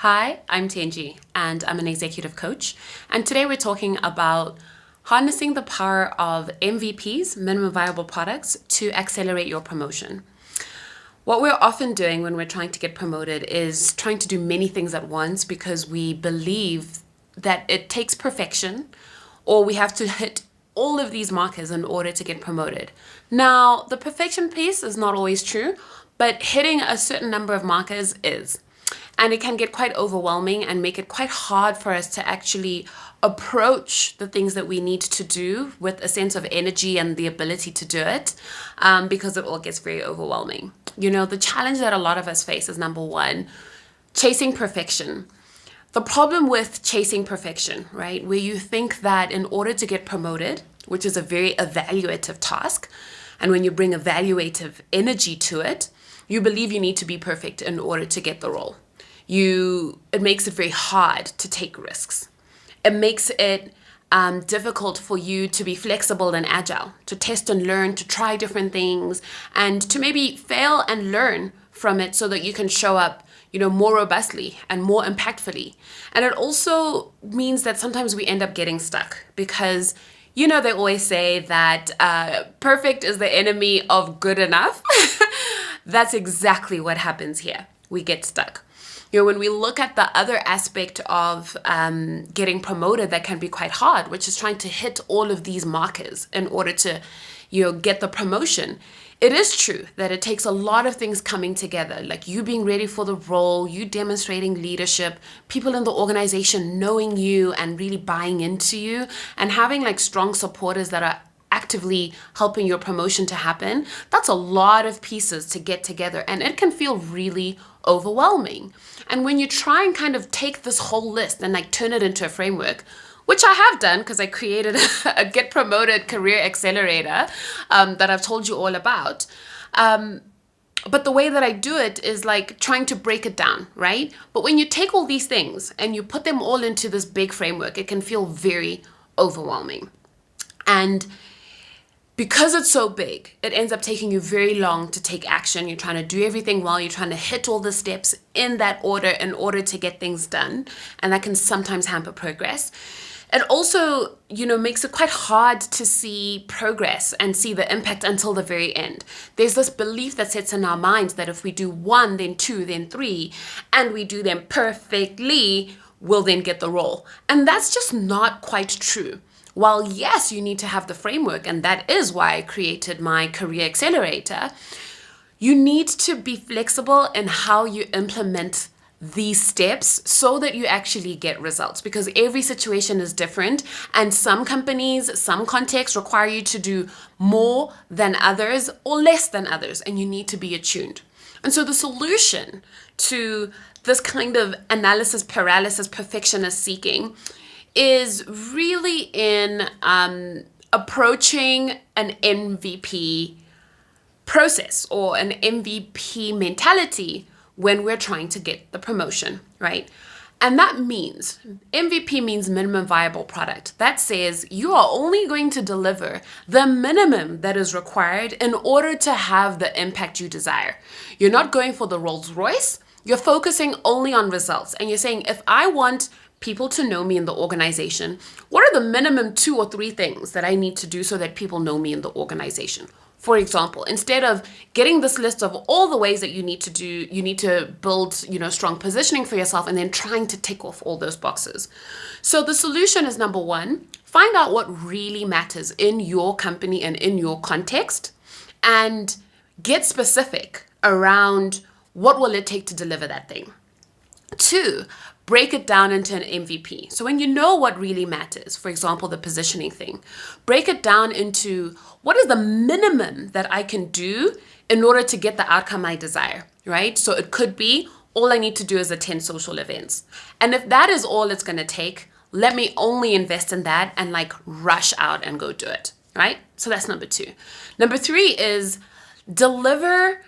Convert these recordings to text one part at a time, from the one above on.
Hi, I'm Tenji, and I'm an executive coach. And today we're talking about harnessing the power of MVPs, minimum viable products, to accelerate your promotion. What we're often doing when we're trying to get promoted is trying to do many things at once because we believe that it takes perfection or we have to hit all of these markers in order to get promoted. Now, the perfection piece is not always true, but hitting a certain number of markers is. And it can get quite overwhelming and make it quite hard for us to actually approach the things that we need to do with a sense of energy and the ability to do it because it all gets very overwhelming. You know, the challenge that a lot of us face is number one, chasing perfection. The problem with chasing perfection, right, where you think that in order to get promoted, which is a very evaluative task, and when you bring evaluative energy to it, you believe you need to be perfect in order to get the role. It makes it very hard to take risks. It makes it difficult for you to be flexible and agile, to test and learn, to try different things, and to maybe fail and learn from it so that you can show up, more robustly and more impactfully. And it also means that sometimes we end up getting stuck because, they always say that perfect is the enemy of good enough. That's exactly what happens here. We get stuck. When we look at the other aspect of getting promoted that can be quite hard, which is trying to hit all of these markers in order to, get the promotion. It is true that it takes a lot of things coming together, like you being ready for the role, you demonstrating leadership, people in the organization knowing you and really buying into you, and having like strong supporters that are actively helping your promotion to happen. That's a lot of pieces to get together, and it can feel really overwhelming. And when you try and kind of take this whole list and like turn it into a framework, which I have done because I created a Get Promoted Career Accelerator that I've told you all about. But the way that I do it is like trying to break it down, right? But when you take all these things and you put them all into this big framework, it can feel very overwhelming. And because it's so big, it ends up taking you very long to take action. You're trying to do everything well. You're trying to hit all the steps in that order in order to get things done. And that can sometimes hamper progress. It also, makes it quite hard to see progress and see the impact until the very end. There's this belief that sits in our minds that if we do 1, then 2, then 3, and we do them perfectly, we'll then get the role. And that's just not quite true. While yes, you need to have the framework, and that is why I created my Career Accelerator, you need to be flexible in how you implement these steps so that you actually get results, because every situation is different, and some companies, some contexts require you to do more than others or less than others, and you need to be attuned. And so the solution to this kind of analysis paralysis, perfectionist seeking is really in approaching an MVP process or an MVP mentality when we're trying to get the promotion, right? And that means, MVP means minimum viable product. That says you are only going to deliver the minimum that is required in order to have the impact you desire. You're not going for the Rolls Royce. You're focusing only on results. And you're saying, if I want people to know me in the organization, what are the minimum 2 or 3 things that I need to do so that people know me in the organization? For example, instead of getting this list of all the ways that you need to build, strong positioning for yourself and then trying to tick off all those boxes. So the solution is number 1, find out what really matters in your company and in your context and get specific around what will it take to deliver that thing. 2, break it down into an MVP. So when you know what really matters, for example, the positioning thing, break it down into what is the minimum that I can do in order to get the outcome I desire, right? So it could be all I need to do is attend social events. And if that is all it's going to take, let me only invest in that and like rush out and go do it, right? So that's number 2. Number 3 is deliver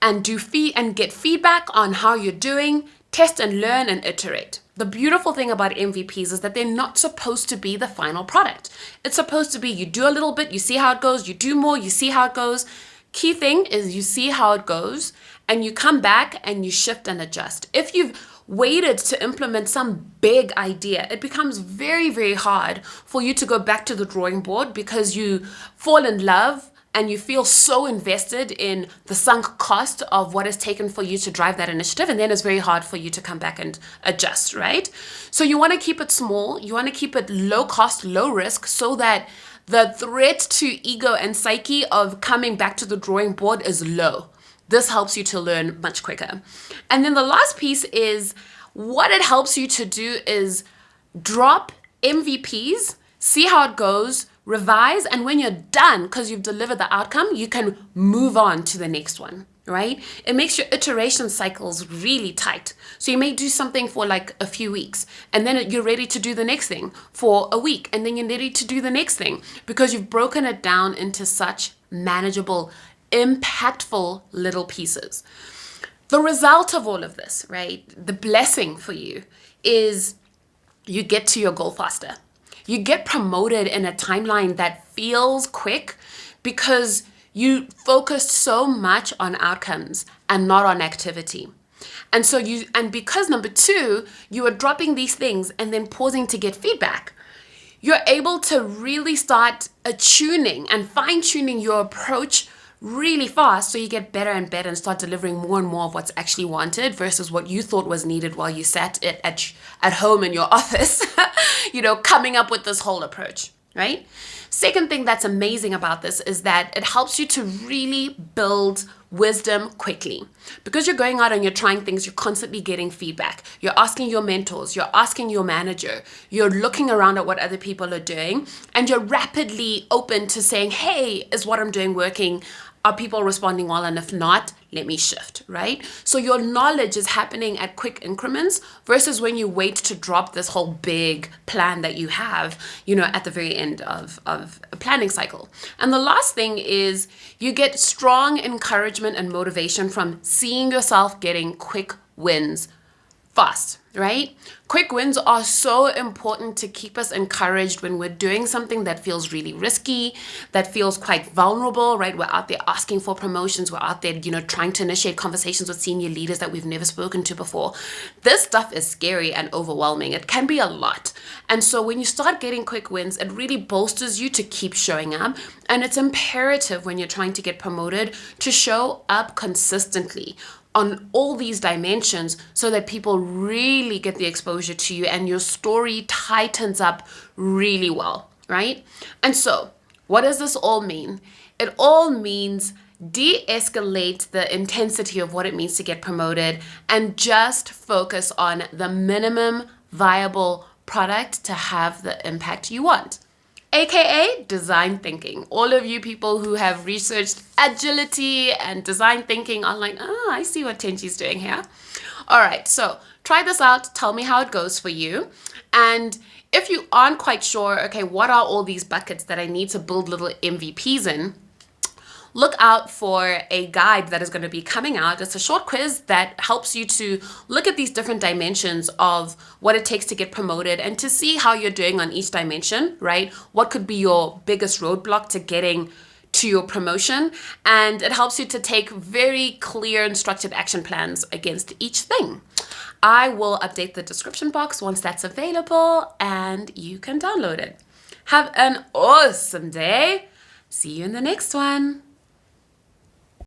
and get feedback on how you're doing. Test and learn and iterate. The beautiful thing about MVPs is that they're not supposed to be the final product. It's supposed to be you do a little bit, you see how it goes, you do more, you see how it goes. Key thing is you see how it goes and you come back and you shift and adjust. If you've waited to implement some big idea, it becomes very, very hard for you to go back to the drawing board because you fall in love and you feel so invested in the sunk cost of what is taken for you to drive that initiative. And then it's very hard for you to come back and adjust, right? So you want to keep it small. You want to keep it low cost, low risk, so that the threat to ego and psyche of coming back to the drawing board is low. This helps you to learn much quicker. And then the last piece is what it helps you to do is drop MVPs, see how it goes, revise, and when you're done, because you've delivered the outcome, you can move on to the next one, right? It makes your iteration cycles really tight. So you may do something for like a few weeks, and then you're ready to do the next thing for a week, and then you're ready to do the next thing because you've broken it down into such manageable, impactful little pieces. The result of all of this, right? The blessing for you is you get to your goal faster. You get promoted in a timeline that feels quick because you focused so much on outcomes and not on activity. And so because number two, you are dropping these things and then pausing to get feedback, you're able to really start attuning and fine-tuning your approach really fast, so you get better and better and start delivering more and more of what's actually wanted versus what you thought was needed while you sat at home in your office, coming up with this whole approach, right? Second thing that's amazing about this is that it helps you to really build wisdom quickly. Because you're going out and you're trying things, you're constantly getting feedback. You're asking your mentors, you're asking your manager, you're looking around at what other people are doing, and you're rapidly open to saying, hey, is what I'm doing working? Are people responding well? And if not, let me shift, right? So your knowledge is happening at quick increments versus when you wait to drop this whole big plan that you have, at the very end of a planning cycle. And the last thing is you get strong encouragement and motivation from seeing yourself getting quick wins fast, right? Quick wins are so important to keep us encouraged when we're doing something that feels really risky, that feels quite vulnerable, right? We're out there asking for promotions. We're out there, trying to initiate conversations with senior leaders that we've never spoken to before. This stuff is scary and overwhelming. It can be a lot. And so when you start getting quick wins, it really bolsters you to keep showing up. And it's imperative when you're trying to get promoted to show up consistently on all these dimensions so that people really get the exposure to you and your story tightens up really well, right? And so what does this all mean? It all means de-escalate the intensity of what it means to get promoted and just focus on the minimum viable product to have the impact you want. AKA design thinking. All of you people who have researched agility and design thinking are like, I see what Tenchi's doing here. All right, so try this out. Tell me how it goes for you. And if you aren't quite sure, okay, what are all these buckets that I need to build little MVPs in? Look out for a guide that is going to be coming out. It's a short quiz that helps you to look at these different dimensions of what it takes to get promoted and to see how you're doing on each dimension, right? What could be your biggest roadblock to getting to your promotion? And it helps you to take very clear and structured action plans against each thing. I will update the description box once that's available and you can download it. Have an awesome day. See you in the next one.